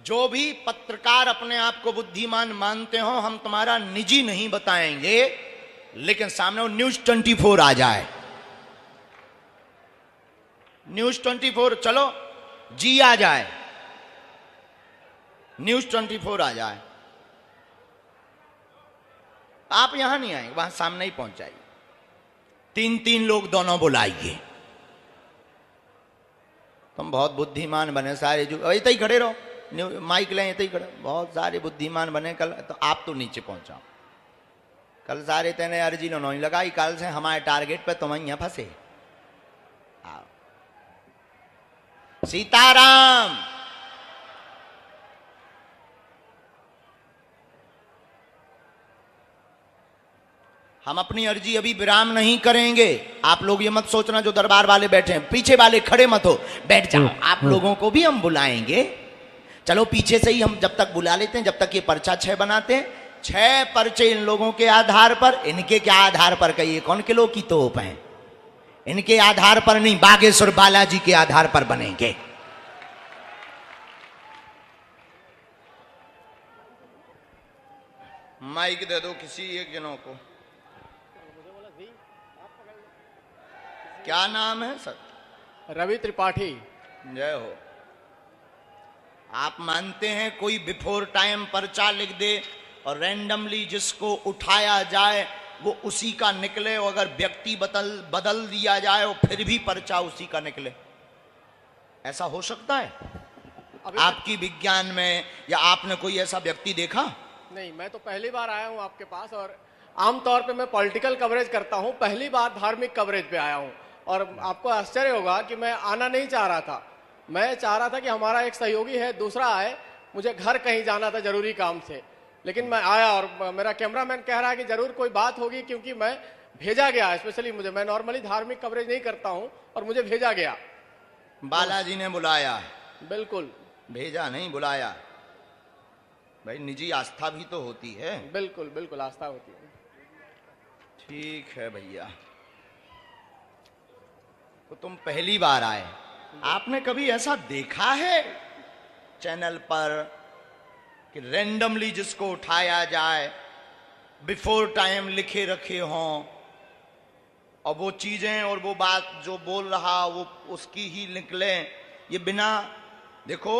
जो भी पत्रकार अपने आप को बुद्धिमान मानते हो, हम तुम्हारा निजी नहीं बताएंगे, लेकिन सामने वो न्यूज़ 24 आ जाए, न्यूज़ 24 चलो जी आ जाए, न्यूज़ 24 आ जाए, आप यहां नहीं आएंगे, वहां सामने ही पहुंच जाइए। 3-3 लोग दोनों बुलाइए। तुम बहुत बुद्धिमान बने सारे, जो ऐसे ही खड़े रहो, माइक लें ऐसे ही खड़े, बहुत सारे बुद्धिमान बने कल, तो आप तो नीचे पहुंचाओ। कल सारे तेने अर्जी नहीं लगाई, कल से हमारे टारगेट पे तुम यहां फंसे। आओ सीताराम। हम अपनी अर्जी अभी विराम नहीं करेंगे। आप लोग ये मत सोचना जो दरबार वाले बैठे हैं, पीछे वाले खड़े मत हो, बैठ जाओ। आप लोगों को भी हम बुलाएंगे, चलो पीछे से ही हम जब तक बुला लेते हैं, जब तक ये पर्चा 6 बनाते हैं। 6 पर्चे इन लोगों के आधार पर, इनके क्या आधार पर, कहिए कौन किलो की तोप है, इनके आधार पर नहीं, बागेश्वर बालाजी के आधार पर बनेंगे। माइक दे दो किसी एक जनों को। क्या नाम है सर? रवि त्रिपाठी। जय हो। आप मानते हैं कोई बिफोर टाइम पर्चा लिख दे और रैंडमली जिसको उठाया जाए वो उसी का निकले, और अगर व्यक्ति बदल दिया जाए और फिर भी पर्चा उसी का निकले? ऐसा हो सकता है आपकी विज्ञान में, या आपने कोई ऐसा व्यक्ति देखा? नहीं, मैं तो पहली बार आया हूं आपके पास, और आमतौर पे मैं पॉलिटिकल कवरेज करता हूं, पहली बार धार्मिक कवरेज पे आया हूं। और आपको आश्चर्य होगा कि मैं आना नहीं चाह रहा था, मैं चाह रहा था कि हमारा एक सहयोगी है, दूसरा आए, मुझे घर कहीं जाना था जरूरी काम से, लेकिन मैं आया और मेरा कैमरामैन कह रहा है कि जरूर कोई बात होगी, क्योंकि मैं भेजा गया स्पेशली मुझे, मैं नॉर्मली धार्मिक कवरेज नहीं करता हूं और मुझे भेजा गया। बालाजी ने बुलाया? बिल्कुल। भेजा नहीं, बुलाया। भाई निजी आस्था भी तो होती है। बिल्कुल बिल्कुल, आस्था होती है। ठीक है भैया, तो तुम पहली बार आए, आपने कभी ऐसा देखा है चैनल पर कि रैंडमली जिसको उठाया जाए, बिफोर टाइम लिखे रखे हों, और वो चीजें और वो बात जो बोल रहा वो उसकी ही निकले, ये बिना देखो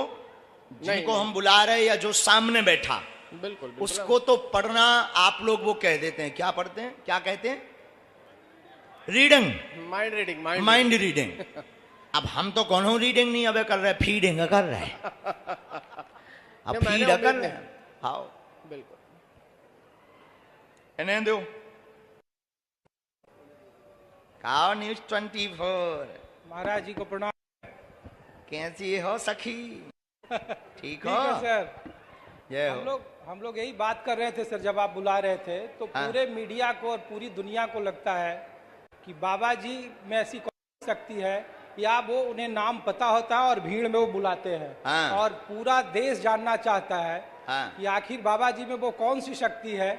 जिनको हम बुला रहे या जो सामने बैठा, बिल्कुल उसको तो पढ़ना आप लोग वो कह देते हैं, क्या पढ़ते हैं, क्या कहते हैं, reading, mind reading, mind reading. अब हम तो कौन रीडिंग नहीं अबे कर रहे, फीडिंग कर रहे हैं। अब फीड कर रहे हैं। हाँ बिल्कुल। इन्हें दो कहा न्यूज़ 24। महाराज जी को प्रणाम। कैसी हो सखी? ठीक हो? है सर। जय हो। हम लोग यही बात कर रहे थे सर, जब आप बुला रहे थे तो पूरे मीडिया को और पूरी दुनिया को लगता है कि बाबा जी में ऐसी कौन शक्ति है, या वो उन्हें नाम पता होता है और भीड़ में वो बुलाते हैं, और पूरा देश जानना चाहता है कि आखिर बाबा जी में वो कौन सी शक्ति है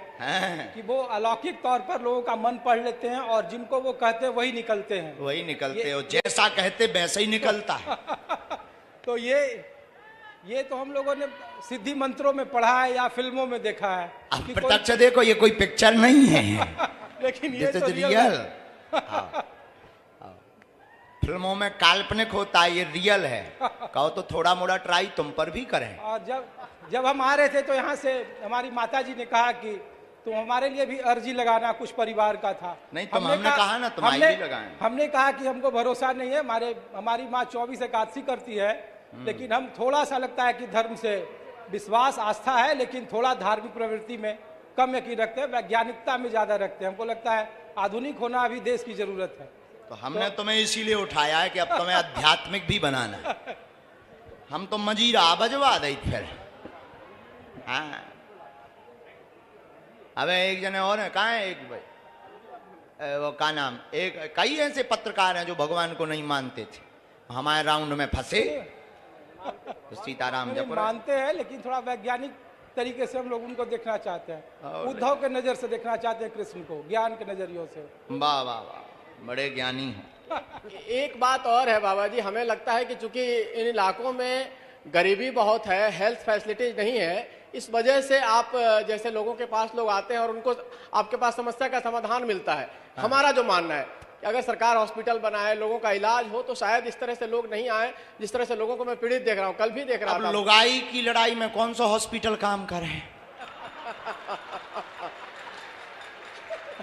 कि वो अलौकिक तौर पर लोगों का मन पढ़ लेते हैं, और जिनको वो कहते हैं वही निकलते हैं, वही निकलते हो, जैसा कहते वैसा ही निकलता है। तो ये तो हम लोगों ने सिद्धि मंत्रों में पढ़ा है या फिल्मों में देखा है। अब प्रत्यक्ष देखो, ये कोई पिक्चर नहीं है। लेकिन ये तो रियल। फिल्मों में काल्पनिक होता है, ये रियल है। कहो तो थोड़ा मोड़ा ट्राई तुम पर भी करें। और जब हम आ रहे थे तो यहाँ से हमारी माता जी ने कहा कि तुम हमारे लिए भी अर्जी लगाना, कुछ परिवार का था। नहीं, हमने कहा ना तुम भी लगाएं। हमने कहा कि हमको भरोसा नहीं है, हमारी माँ 24 एकादशी करती है, लेकिन हम थोड़ा सा लगता है कि धर्म से विश्वास आस्था है, लेकिन थोड़ा धार्मिक प्रवृत्ति में कम यकीन रखते हैं, वैज्ञानिकता में ज्यादा रखते हैं। हमको लगता है आधुनिक होना अभी देश की जरूरत है। तो हमने तुम्हें इसीलिए उठाया है कि अब तुम्हें आध्यात्मिक भी बनाना। हम तो मजीरा बजवा दे फिर। हाँ, अबे एक जने और है, कहाँ है एक भाई, वो का नाम, एक कई ऐसे पत्रकार हैं जो भगवान को नहीं मानते थे, हमारे राउंड में फंसे। तो सीताराम जब मानते हैं, लेकिन थोड़ा वैज्ञानिक तरीके से हम लोग उनको देखना चाहते हैं, उद्धव के नजर से देखना चाहते हैं कृष्ण को, ज्ञान के नजरियों से। वाह वाह वाह, बड़े ज्ञानी हैं। एक बात और है बाबा जी, हमें लगता है कि चूंकि इन इलाकों में गरीबी बहुत है, हेल्थ फैसिलिटीज नहीं है, इस वजह से आप जैसे लोगों के पास लोग आते हैं और उनको आपके पास समस्या का समाधान मिलता है। हमारा जो मानना है कि अगर सरकार हॉस्पिटल बनाए, लोगों का इलाज हो, तो शायद इस तरह से लोग नहीं आए जिस तरह से लोगों को मैं पीड़ित देख रहा हूं। कल भी देख रहा अब था। लुगाई की लड़ाई में कौन सा हॉस्पिटल काम करे?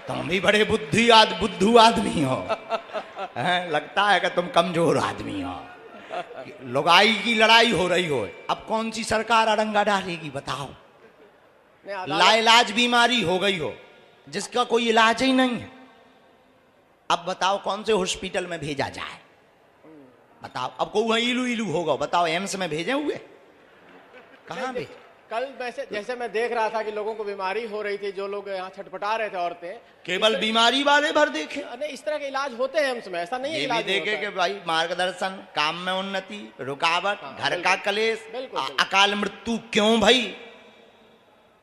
तुम भी बड़े बुद्धू आदमी हो। हैं? लगता है कि तुम कमजोर आदमी हो। लुगाई की लड़ाई हो रही हो, अब कौन सी सरकार अड़ंगा डालेगी बताओ? लाइलाज बीमारी हो गई हो जिसका कोई इलाज ही नहीं है, अब बताओ कौन से हॉस्पिटल में भेजा जाए? बताओ, अब को इलू इलू होगा, बताओ एम्स में भेजे हुए? कहां भेज? कल जैसे मैं देख रहा था कि लोगों को बीमारी हो रही थी, जो लोग यहाँ छटपटा रहे थे, औरतें, केवल बीमारी वाले भर देखे? नहीं, इस तरह के इलाज होते हैं एम्स में, ऐसा नहीं है ये भी इलाज नहीं देखे होता कि है। भाई मार्गदर्शन, काम में उन्नति, रुकावट, घर का कलेश, बिल्कुल। अकाल मृत्यु क्यों भाई?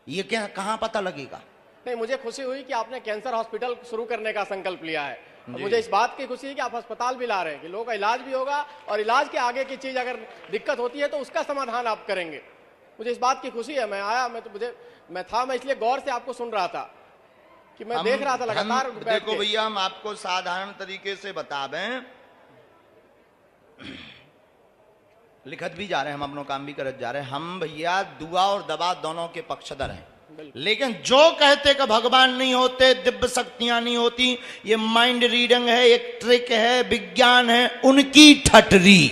ये क्या कहाँ पता लगेगा? नहीं, मुझे खुशी हुई कि आपने कैंसर हॉस्पिटल शुरू करने का संकल्प लिया है। और मुझे इस बात की खुशी है कि आप अस्पताल भी ला रहे हैं, कि लोगों का इलाज भी होगा, और इलाज के आगे की चीज अगर दिक्कत होती है तो उसका समाधान आप करेंगे। मुझे इस बात की खुशी है। मैं इसलिए गौर से आपको सुन रहा था कि मैं देख रहा था लगातार बैठ देखो के। भैया, हम आपको साधारण तरीके से बता दें, लिखत भी जा रहे हैं, हम अपनों काम भी करत जा रहे हैं। हम भैया दुआ और दवा दोनों के पक्षधर हैं, लेकिन जो कहते कि भगवान नहीं होते, दिव्य शक्तियां नहीं होती, ये माइंड रीडिंग है, एक ट्रिक है, विज्ञान है, उनकी ठटरी।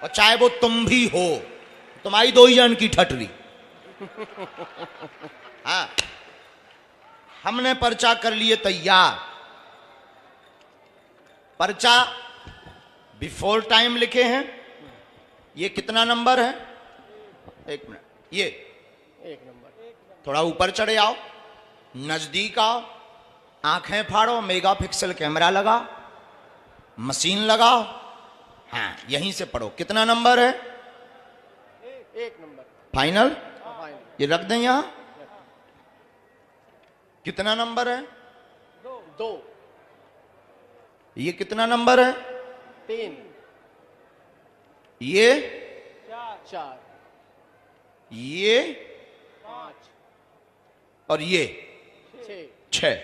और चाहे वो तुम भी हो, तुम्हारी दो ही जन की ठटरी। हाँ, हमने पर्चा कर लिए तैयार। पर्चा बिफोर टाइम लिखे हैं। ये कितना नंबर है? एक मिनट, ये एक नंबर। थोड़ा ऊपर चढ़े आओ, नजदीक आओ, आंखें फाड़ो, मेगापिक्सल कैमरा लगाओ, मशीन लगाओ। हाँ, यहीं से पढ़ो। कितना नंबर है? एक नंबर। फाइनल? फाइनल। ये रख दें यहां। कितना नंबर है? दो। ये कितना नंबर है? 3। ये 4। ये 5। और ये 6। 6।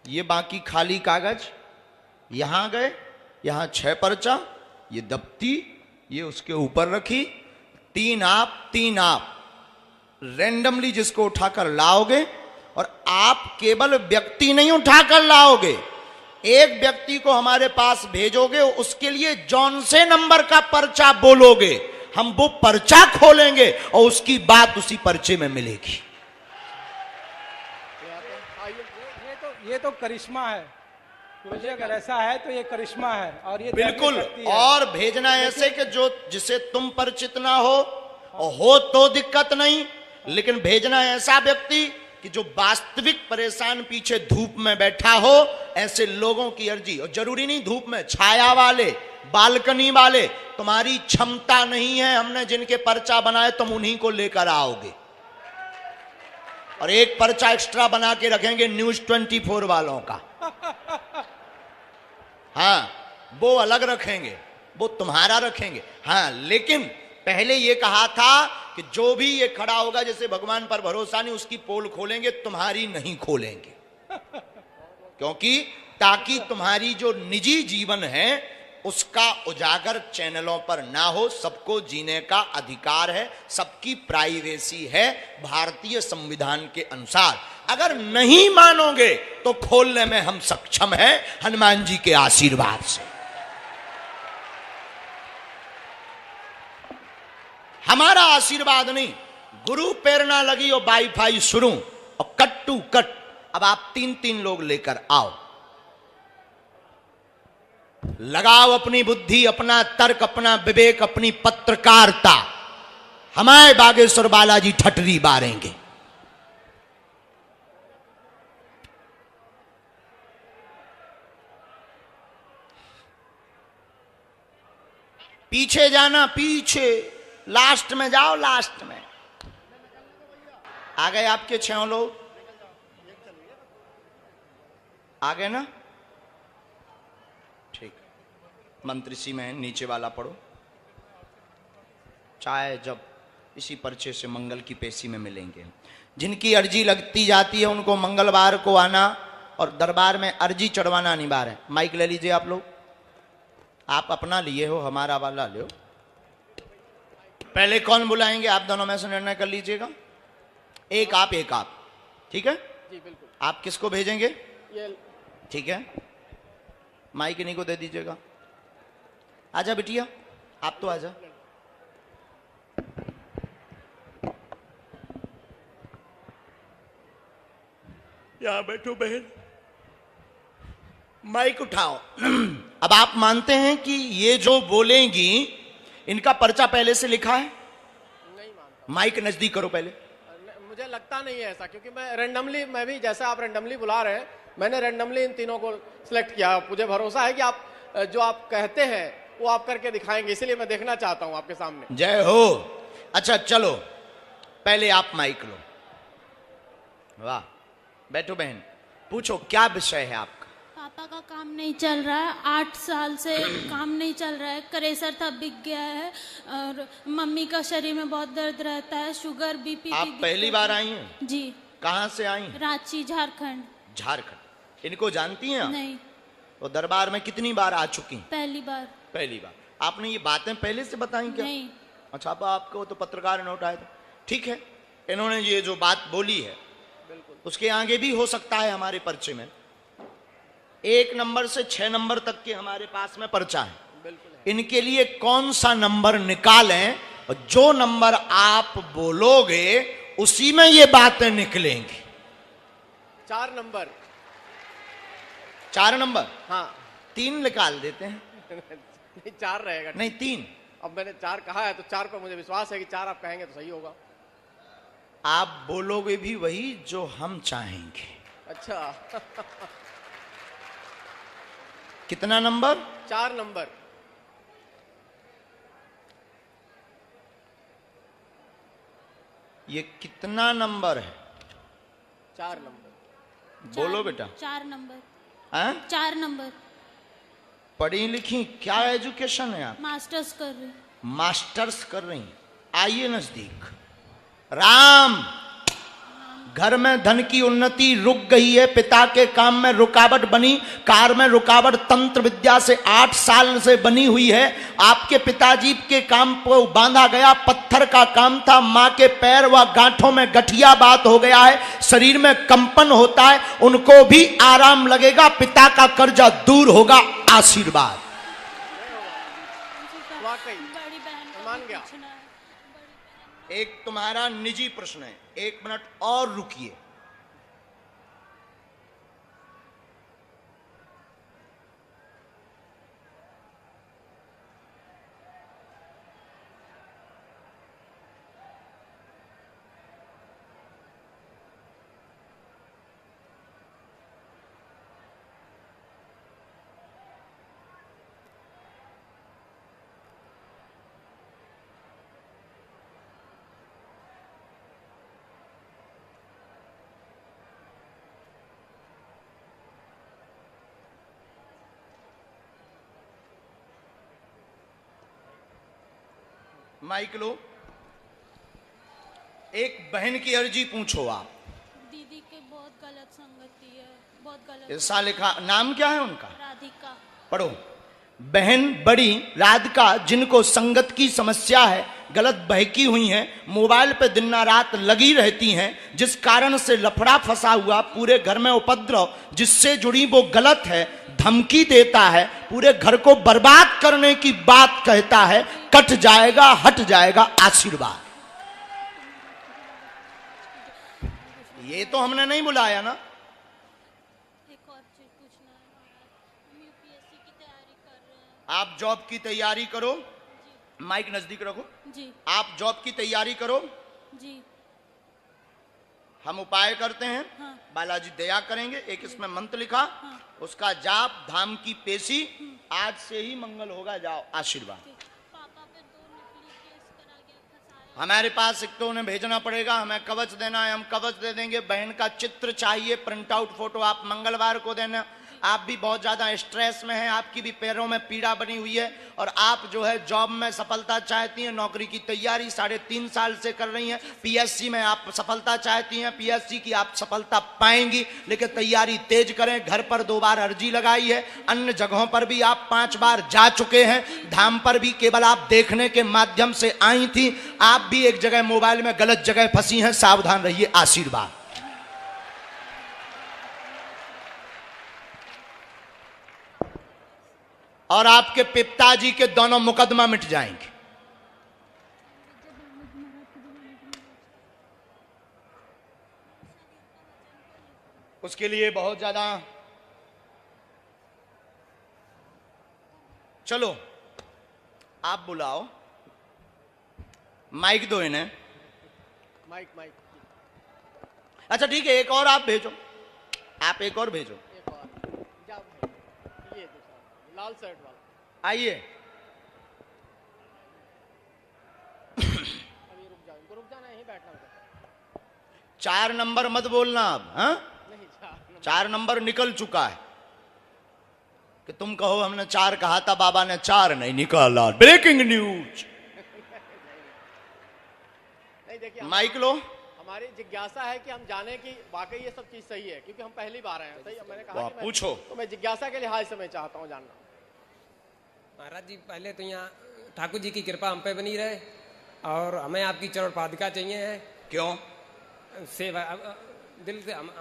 ये बाकी खाली कागज यहां गए, यहां 6 पर्चा, ये दफ्ती, ये उसके ऊपर रखी। 3 आप, 3 आप, रेंडमली जिसको उठाकर लाओगे, और आप केवल व्यक्ति नहीं उठाकर लाओगे, एक व्यक्ति को हमारे पास भेजोगे, उसके लिए जॉन से नंबर का पर्चा बोलोगे, हम वो पर्चा खोलेंगे और उसकी बात उसी पर्चे में मिलेगी। ये तो करिश्मा है। मुझे अगर ऐसा है तो ये करिश्मा है, और ये बिल्कुल। शक्ति है। और भेजना ऐसे कि जो जिसे तुम परिचित ना हो, और हो तो दिक्कत नहीं, लेकिन भेजना ऐसा व्यक्ति कि जो वास्तविक परेशान पीछे धूप में बैठा हो, ऐसे लोगों की अर्जी। और जरूरी नहीं धूप में, छाया वाले, बालकनी वाले, तुम्हारी क्षमता नहीं है, हमने जिनके पर्चा बनाए तुम उन्हीं को लेकर आओगे। और एक पर्चा एक्स्ट्रा बना के रखेंगे न्यूज 24 वालों का। हाँ, वो अलग रखेंगे, वो तुम्हारा रखेंगे। हाँ, लेकिन पहले ये कहा था कि जो भी ये खड़ा होगा, जैसे भगवान पर भरोसा नहीं, उसकी पोल खोलेंगे, तुम्हारी नहीं खोलेंगे। क्योंकि ताकि तुम्हारी जो निजी जीवन है उसका उजागर चैनलों पर ना हो। सबको जीने का अधिकार है, सबकी प्राइवेसी है भारतीय संविधान के अनुसार। अगर नहीं मानोगे तो खोलने में हम सक्षम हैं हनुमान जी के आशीर्वाद से। हमारा आशीर्वाद नहीं, गुरु प्रेरणा लगी और वाईफाई शुरू, और कट टू कट। अब आप 3-3 लोग लेकर आओ, लगाओ अपनी बुद्धि, अपना तर्क, अपना विवेक, अपनी पत्रकारिता। हमारे बागेश्वर बालाजी ठटरी बारेंगे। पीछे जाना, पीछे, लास्ट में जाओ, लास्ट में। आ गए आपके 6 लोग? आ गए ना? ठीक। मंत्री सी में नीचे वाला पढ़ो। चाहे जब इसी पर्चे से मंगल की पेशी में मिलेंगे। जिनकी अर्जी लगती जाती है उनको मंगलवार को आना और दरबार में अर्जी चढ़वाना अनिवार्य है। माइक ले लीजिए आप लोग, आप अपना लिए हो, हमारा वाला ले हो। पहले कौन बुलाएंगे आप दोनों में से निर्णय कर लीजिएगा। एक आप ठीक है जी बिल्कुल। आप किसको भेजेंगे? ये ठीक है, माइक इन्हीं को दे दीजिएगा। आजा बिटिया, आप तो आजा। यहां बैठो बहन, माइक उठाओ। अब आप मानते हैं कि ये जो बोलेंगी इनका पर्चा पहले से लिखा है? नहीं मानता। माइक नजदीक करो पहले। मुझे लगता नहीं है ऐसा, क्योंकि मैं रैंडमली, मैं भी जैसा आप रैंडमली बुला रहे हैं, मैंने रैंडमली इन तीनों को सिलेक्ट किया। मुझे भरोसा है कि आप जो आप कहते हैं वो आप करके दिखाएंगे, इसलिए मैं देखना चाहता हूं आपके सामने। जय हो। अच्छा चलो, पहले आप माइक लो। वाह, बैठो बहन, पूछो क्या विषय है आपका? पापा का काम नहीं चल रहा है, 8 साल से काम नहीं चल रहा है, क्रेशर था बिक गया है, और मम्मी का शरीर में बहुत दर्द रहता है, शुगर बीपी। आप पहली बार आई हैं? जी। कहाँ से आई हैं? रांची, झारखंड। झारखंड। इनको जानती हैं आप? नहीं। तो दरबार में कितनी बार आ चुकी? पहली बार। पहली बार। आपने ये बातें पहले से बताई क्या? नहीं। अच्छा, अब आपको तो पत्रकार नोट आए थे। ठीक है, इन्होंने ये जो बात बोली है उसके आगे भी हो सकता है हमारे पर्चे में 1 नंबर से 6 नंबर तक के हमारे पास में पर्चा है। इनके लिए कौन सा नंबर निकालें, और जो नंबर आप बोलोगे उसी में ये बातें निकलेंगी। 4 नंबर। 4 नंबर? हाँ। 3 निकाल देते हैं। नहीं, 4 रहेगा। नहीं 3। अब मैंने 4 कहा है तो 4 पर मुझे विश्वास है कि 4 आप कहेंगे तो सही होगा। आप बोलोगे भी वही जो हम चाहेंगे। अच्छा। कितना नंबर? 4 नंबर। ये कितना नंबर है? 4 नंबर। बोलो बेटा। 4 नंबर। हैं? 4 नंबर। पढ़ी लिखी, क्या एजुकेशन है आप? मास्टर्स कर रही। मास्टर्स कर रही। आइए नजदीक। राम, घर में धन की उन्नति रुक गई है, पिता के काम में रुकावट बनी, कार में रुकावट तंत्र विद्या से 8 साल से बनी हुई है। आपके पिताजी के काम को बांधा गया, पत्थर का काम था, मां के पैर व गांठों में गठिया बात हो गया है, शरीर में कंपन होता है, उनको भी आराम लगेगा, पिता का कर्जा दूर होगा। आशीर्वाद। वाकई बड़ी बहन को मान गया। पूछना है। एक तुम्हारा निजी प्रश्न है, 1 मिनट और रुकिए। माइक लो। एक बहन की अर्जी पूछो आप। दीदी के बहुत गलत संगति है, बहुत गलत। ऐसा लिखा, नाम क्या है उनका? राधिका। पढ़ो। बहन बड़ी राधिका, जिनको संगत की समस्या है, गलत बहकी हुई हैं, मोबाइल पे दिन रात लगी रहती हैं, जिस कारण से लफड़ा फंसा हुआ, पूरे घर में उपद्रव जिससे जुड़ी वो गलत है, धमकी देता है, पूरे घर को बर्बाद करने की बात कहता है, कट जाएगा, हट जाएगा। आशीर्वाद। ये तो हमने नहीं बुलाया ना। एक और चीज पूछना है महाराज, हम यूपीएससी की तैयारी कर रहे हैं। आप जॉब की तैयारी करो। माइक नजदीक रखो। जी। आप जॉब की तैयारी करो, जी। हम उपाय करते हैं। हाँ। बालाजी दया करेंगे। एक इसमें मंत्र लिखा, हाँ। उसका जाप, धाम की पेशी, आज से ही मंगल होगा। जाओ। आशीर्वाद। पापा पे 2 नकली केस करा के फंसाया। हमारे पास एक तो उन्हें भेजना पड़ेगा, हमें कवच देना है, हम कवच दे देंगे। बहन का चित्र चाहिए, प्रिंट आउट फोटो आप मंगलवार को देना। आप भी बहुत ज्यादा स्ट्रेस में हैं, आपकी भी पैरों में पीड़ा बनी हुई है और आप जो है जॉब में सफलता चाहती हैं, नौकरी की तैयारी 3.5 साल से कर रही हैं, पीएससी में आप सफलता चाहती हैं, पीएससी की आप सफलता पाएंगी, लेकिन तैयारी तेज करें। घर पर 2 बार अर्जी लगाई है, अन्य जगहों पर भी आप 5 बार जा चुके हैं, धाम पर भी केवल आप देखने के माध्यम से आई थी। आप भी एक जगह मोबाइल में गलत जगह फंसी हैं, सावधान रहिए। आशीर्वाद। और आपके पिताजी के दोनों मुकदमा मिट जाएंगे। उसके लिए बहुत ज्यादा चलो आप बुलाओ, माइक दो इन्हें। माइक अच्छा ठीक है, एक और आप भेजो, आप एक और भेजो। एक और जाओ भाई, ये दूसरा लाल शर्ट वाला। आइए। अभी रुक जाओ, इनको रुक जाना, यहीं बैठना होगा। 4 नंबर मत बोलना अब, हाँ? नहीं 4 नंबर निकल चुका है कि तुम कहो हमने 4 कहा था, बाबा ने 4 नहीं निकाला। Breaking news. नहीं देखिए, माइक लो। हमारी जिज्ञासा है कि हम जाने कि वाकई ये सब चीज सही है, क्योंकि हम पहली बार आए हैं। सही, मैंने कहा कि पूछो। तो मैं जिज्ञासा के लिहाज से मैं चाहता हूँ जानना। महाराज जी, पहले तो यहाँ ठाकुर जी की कृपा हम पे बनी रहे और हमें आपकी चरण पादुका चाहिए है। क्यों? सेवा दिल से हम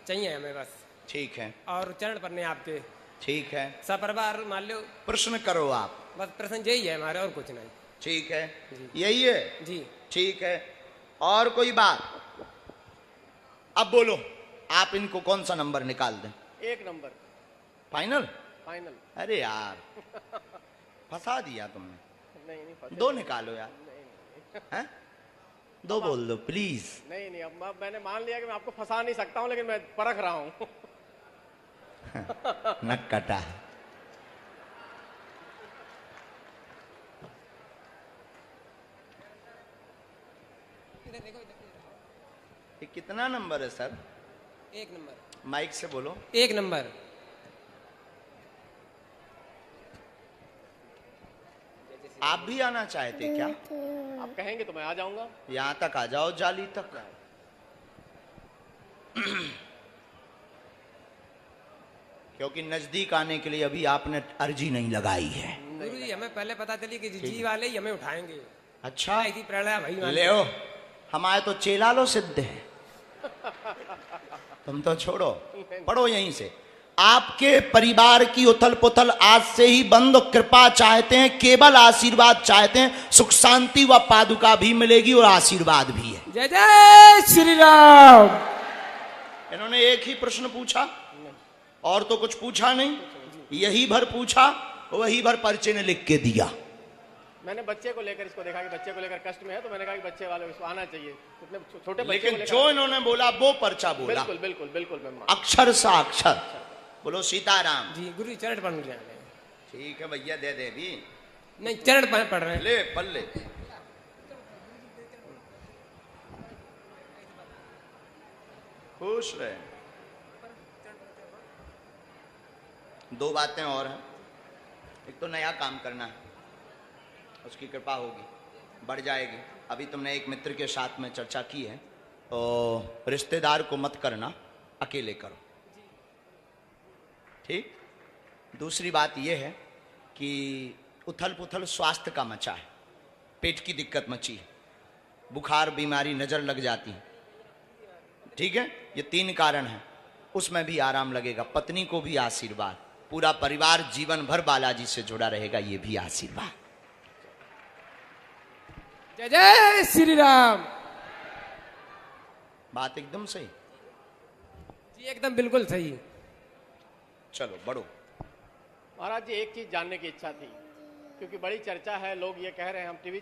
चाहिए हमें बस। ठीक है, और चरण पड़ने आपके। ठीक है, सपरिवार मान लो। प्रश्न करो आप। बस प्रश्न यही है हमारे, और कुछ नहीं। ठीक है, यही है जी। ठीक है, और कोई बात? अब बोलो, आप इनको कौन सा नंबर निकाल दें? 1 नंबर फाइनल? फाइनल। अरे यार फंसा दिया तुमने। नहीं फंसे। 2 निकालो यार। हैं? 2 बोल दो प्लीज। नहीं अब मैंने मान लिया कि मैं आपको फंसा नहीं सकता हूँ, लेकिन मैं परख रहा हूँ। नक कटा। ये कितना नंबर है सर? 1 नंबर। माइक से बोलो। 1 नंबर। आप भी आना चाहते क्या? आप कहेंगे तो मैं आ जाऊंगा। यहां तक आ जाओ, जाली तक। क्योंकि नजदीक आने के लिए अभी आपने अर्जी नहीं लगाई है। गुरु जी, हमें पहले पता चली कि जी वाले ही हमें उठाएंगे। अच्छा, ऐसी प्रेरणा भाई मान ले ओ, हमारे तो चेला लो सिद्ध है। तुम तो छोड़ो, पढ़ो यहीं से। आपके परिवार की उथल पुथल आज से ही बंद। कृपा चाहते हैं, केवल आशीर्वाद चाहते हैं। सुख शांति व पादुका भी मिलेगी और आशीर्वाद भी है। जय जय श्री राम। इन्होंने एक ही प्रश्न पूछा और तो कुछ पूछा नहीं, यही भर पूछा, वही भर पर्चे ने लिख के दिया। मैंने बच्चे को लेकर इसको देखा कि बच्चे को लेकर कष्ट में है, तो मैंने कहा कि बच्चे वाले इसको आना चाहिए। इतने छोटे बच्चे लेकिन को लेकर जो इन्होंने बोला वो पर्चा बोला। बिल्कुल बिल्कुल बिल्कुल मैं अक्षर सा अक्षर। बोलो सीताराम। जी गुरु जी, चरण पढ़ रहे हैं। ठीक है भैया, दे दे भी। नहीं, चरण पढ़ रहे हैं। ले पल्ले। खुश रहे। 2 बातें और हैं। एक तो नया काम करना है, उसकी कृपा होगी, बढ़ जाएगी। अभी तुमने एक मित्र के साथ में चर्चा की है, तो रिश्तेदार को मत करना, अकेले करो, ठीक? दूसरी बात यह है कि उथल पुथल स्वास्थ्य का मचा है, पेट की दिक्कत मची है, बुखार बीमारी नजर लग जाती है, ठीक है? ये 3 कारण हैं, उसमें भी आराम लगेगा। पत्नी को भी आशीर्वाद, पूरा परिवार जीवन भर बालाजी से जुड़ा रहेगा, ये भी आशीर्वाद। जय जय श्री राम। बात एकदम सही। जी एकदम बिल्कुल सही। चलो बढ़ो। महाराज जी, एक चीज जानने की इच्छा थी, क्योंकि बड़ी चर्चा है, लोग ये कह रहे हैं, हम टीवी